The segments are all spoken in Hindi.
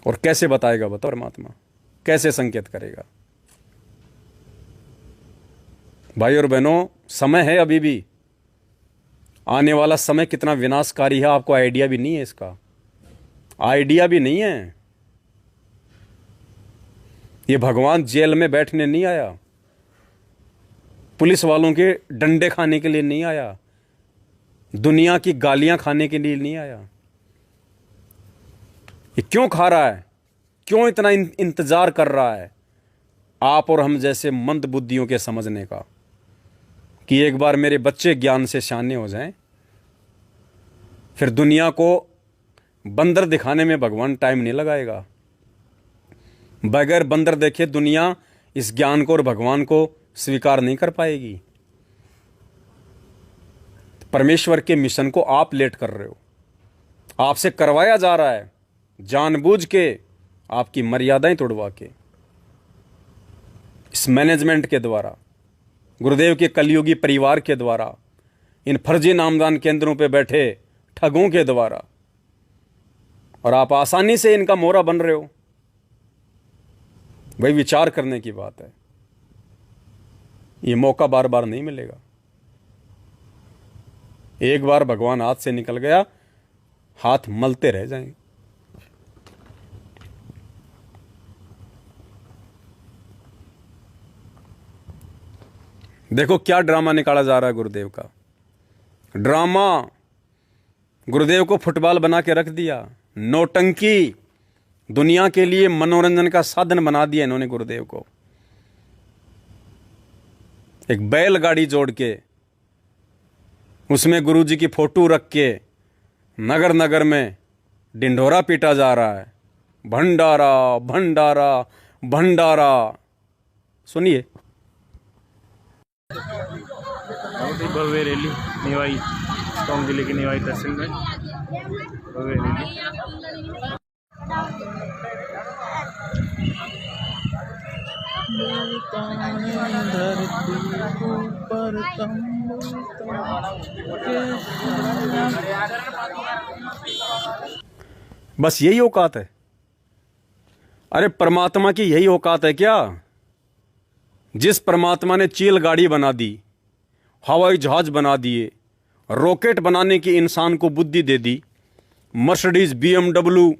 और कैसे बताएगा बताओ परमात्मा, कैसे संकेत करेगा? भाई और बहनों, समय है अभी भी। आने वाला समय कितना विनाशकारी है आपको आइडिया भी नहीं है, इसका आइडिया भी नहीं है। ये भगवान जेल में बैठने नहीं आया, पुलिस वालों के डंडे खाने के लिए नहीं आया, दुनिया की गालियां खाने के लिए नहीं आया। ये क्यों खा रहा है? क्यों इतना इंतजार कर रहा है आप और हम जैसे मंद बुद्धियों के समझने का, कि एक बार मेरे बच्चे ज्ञान से शाने हो जाएं, फिर दुनिया को बंदर दिखाने में भगवान टाइम नहीं लगाएगा। बगैर बंदर देखे दुनिया इस ज्ञान को और भगवान को स्वीकार नहीं कर पाएगी। परमेश्वर के मिशन को आप लेट कर रहे हो, आपसे करवाया जा रहा है जानबूझ के, आपकी मर्यादाएं तोड़वा के, इस मैनेजमेंट के द्वारा, गुरुदेव के कलयुगी परिवार के द्वारा, इन फर्जी नामदान केंद्रों पे बैठे ठगों के द्वारा, और आप आसानी से इनका मोहरा बन रहे हो। वही विचार करने की बात है। ये मौका बार बार नहीं मिलेगा। एक बार भगवान हाथ से निकल गया, हाथ मलते रह जाएंगे। देखो क्या ड्रामा निकाला जा रहा है गुरुदेव का। ड्रामा, गुरुदेव को फुटबॉल बना के रख दिया। नौटंकी, दुनिया के लिए मनोरंजन का साधन बना दिया इन्होंने गुरुदेव को। एक बैलगाड़ी जोड़ के उसमें गुरुजी की फोटो रख के नगर नगर में डिंढोरा पीटा जा रहा है। भंडारा भंडारा भंडारा। सुनिए। बहुत ही भव्य रैली निवाई टोंक जिले के निवाई तहसील में भव्य रैली। बस यही औकात है? अरे परमात्मा की यही औकात है क्या? जिस परमात्मा ने चील गाड़ी बना दी, हवाई जहाज बना दिए, रॉकेट बनाने की इंसान को बुद्धि दे दी, मर्सिडीज BMW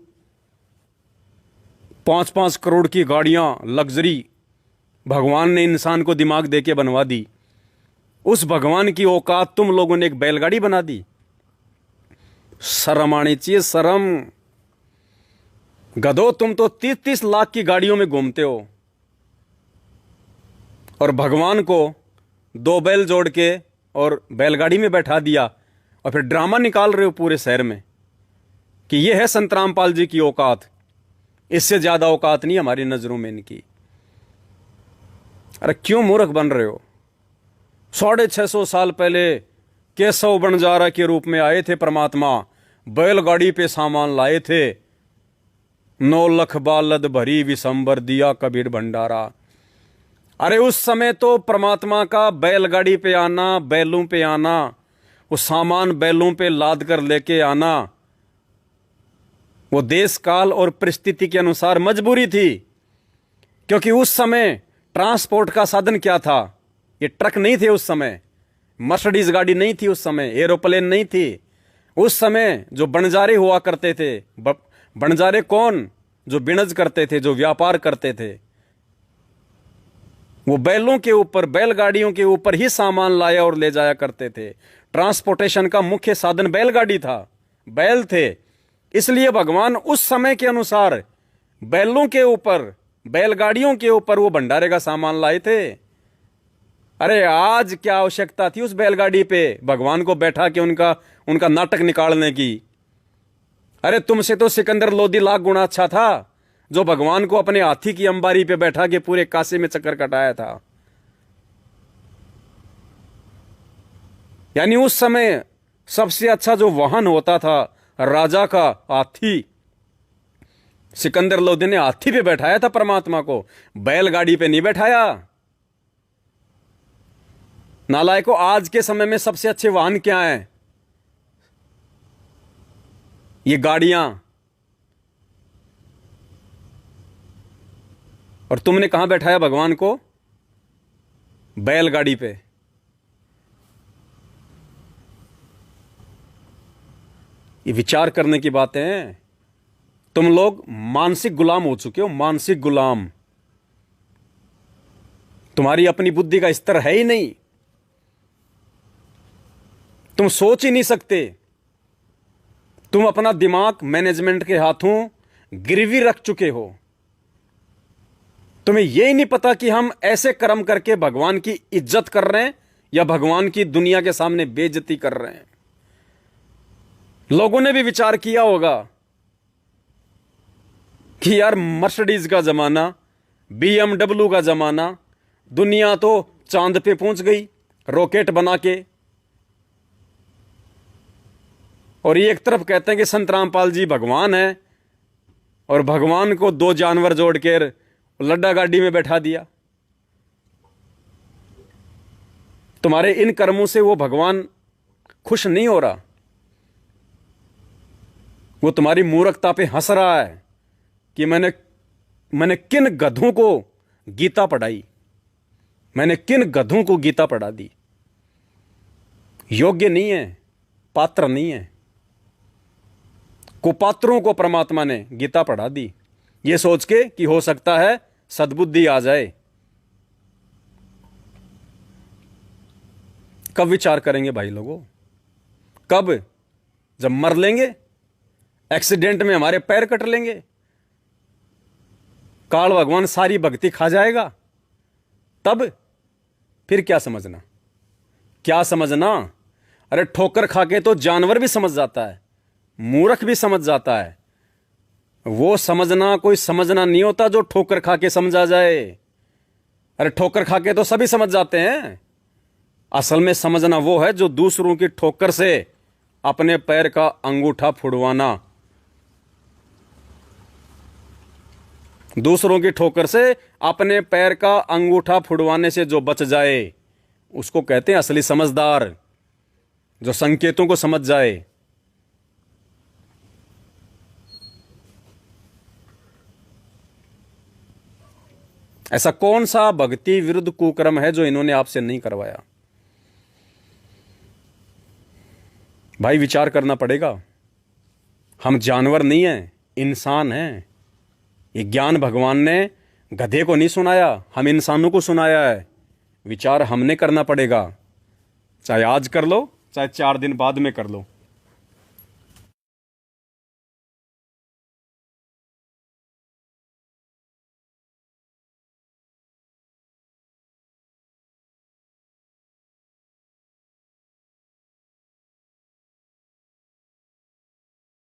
5-5 करोड़ की गाड़ियां लग्जरी भगवान ने इंसान को दिमाग दे के बनवा दी, उस भगवान की औकात तुम लोगों ने एक बैलगाड़ी बना दी। शर्म आनी चाहिए, शर्म। गधो, तुम तो 30-30 लाख की गाड़ियों में घूमते हो और भगवान को 2 बैल जोड़ के और बैलगाड़ी में बैठा दिया, और फिर ड्रामा निकाल रहे हो पूरे शहर में कि यह है संत रामपाल जी की औकात। इससे ज्यादा औकात नहीं हमारी नजरों में इनकी। अरे क्यों मूर्ख बन रहे हो? 650 साल पहले केशव बंजारा के रूप में आए थे परमात्मा, बैलगाड़ी पे सामान लाए थे। 9 लाख बालद भरी विशंबर दिया कबीर भंडारा। अरे उस समय तो परमात्मा का बैलगाड़ी पे आना, बैलों पे आना, वो सामान बैलों पे लाद कर लेके आना, वो देश काल और परिस्थिति के अनुसार मजबूरी थी। क्योंकि उस समय ट्रांसपोर्ट का साधन क्या था? ये ट्रक नहीं थे उस समय, मर्सिडीज गाड़ी नहीं थी उस समय, एरोप्लेन नहीं थी उस समय। जो बंजारे हुआ करते थे, बंजारे कौन? जो बिनज करते थे, जो व्यापार करते थे, वो बैलों के ऊपर, बैलगाड़ियों के ऊपर ही सामान लाया और ले जाया करते थे। ट्रांसपोर्टेशन का मुख्य साधन बैलगाड़ी था, बैल थे। इसलिए भगवान उस समय के अनुसार बैलों के ऊपर, बैलगाड़ियों के ऊपर वो भंडारे का सामान लाए थे। अरे आज क्या आवश्यकता थी उस बैलगाड़ी पे भगवान को बैठा के उनका नाटक निकालने की? अरे तुमसे तो सिकंदर लोदी लाख गुना अच्छा था, जो भगवान को अपने हाथी की अंबारी पे बैठा के पूरे काशी में चक्कर कटाया था। यानी उस समय सबसे अच्छा जो वाहन होता था राजा का हाथी, सिकंदर लोदी ने हाथी पे बैठाया था परमात्मा को, बैलगाड़ी पे नहीं बैठाया। नालायको, आज के समय में सबसे अच्छे वाहन क्या हैं? ये गाड़ियां। और तुमने कहां बैठाया भगवान को? बैलगाड़ी पे। ये विचार करने की बातें हैं। तुम लोग मानसिक गुलाम हो चुके हो, मानसिक गुलाम। तुम्हारी अपनी बुद्धि का स्तर है ही नहीं, तुम सोच ही नहीं सकते। तुम अपना दिमाग मैनेजमेंट के हाथों गिरवी रख चुके हो। तुम्हें यही नहीं पता कि हम ऐसे कर्म करके भगवान की इज्जत कर रहे हैं या भगवान की दुनिया के सामने बेइज्जती कर रहे हैं। लोगों ने भी विचार किया होगा कि यार मर्सिडीज का जमाना, BMW का जमाना, दुनिया तो चांद पे पहुंच गई रॉकेट बना के। और ये एक तरफ कहते हैं कि संत रामपाल जी भगवान है और भगवान को दो जानवर जोड़ कर लड्डा गाड़ी में बैठा दिया। तुम्हारे इन कर्मों से वो भगवान खुश नहीं हो रहा, वो तुम्हारी मूर्खता पे हंस रहा है कि मैंने किन गधों को गीता पढ़ाई, मैंने किन गधों को गीता पढ़ा दी। योग्य नहीं है, पात्र नहीं है। कुपात्रों को परमात्मा ने गीता पढ़ा दी, ये सोच के कि हो सकता है सद्बुद्धि आ जाए। कब विचार करेंगे भाई लोगों? कब? जब मर लेंगे, एक्सीडेंट में हमारे पैर कट लेंगे, काल भगवान सारी भक्ति खा जाएगा, तब फिर क्या समझना? क्या समझना? अरे ठोकर खा के तो जानवर भी समझ जाता है, मूर्ख भी समझ जाता है। वो समझना कोई समझना नहीं होता जो ठोकर खा के समझा जाए। अरे ठोकर खा के तो सभी समझ जाते हैं। असल में समझना वो है जो दूसरों की ठोकर से अपने पैर का अंगूठा फुड़वाना। दूसरों की ठोकर से अपने पैर का अंगूठा फुड़वाने से जो बच जाए उसको कहते हैं असली समझदार, जो संकेतों को समझ जाए। ऐसा कौन सा भक्ति विरुद्ध कुकर्म है जो इन्होंने आपसे नहीं करवाया? भाई विचार करना पड़ेगा। हम जानवर नहीं हैं, इंसान हैं। ये ज्ञान भगवान ने गधे को नहीं सुनाया, हम इंसानों को सुनाया है। विचार हमने करना पड़ेगा, चाहे आज कर लो चाहे 4 दिन बाद में कर लो।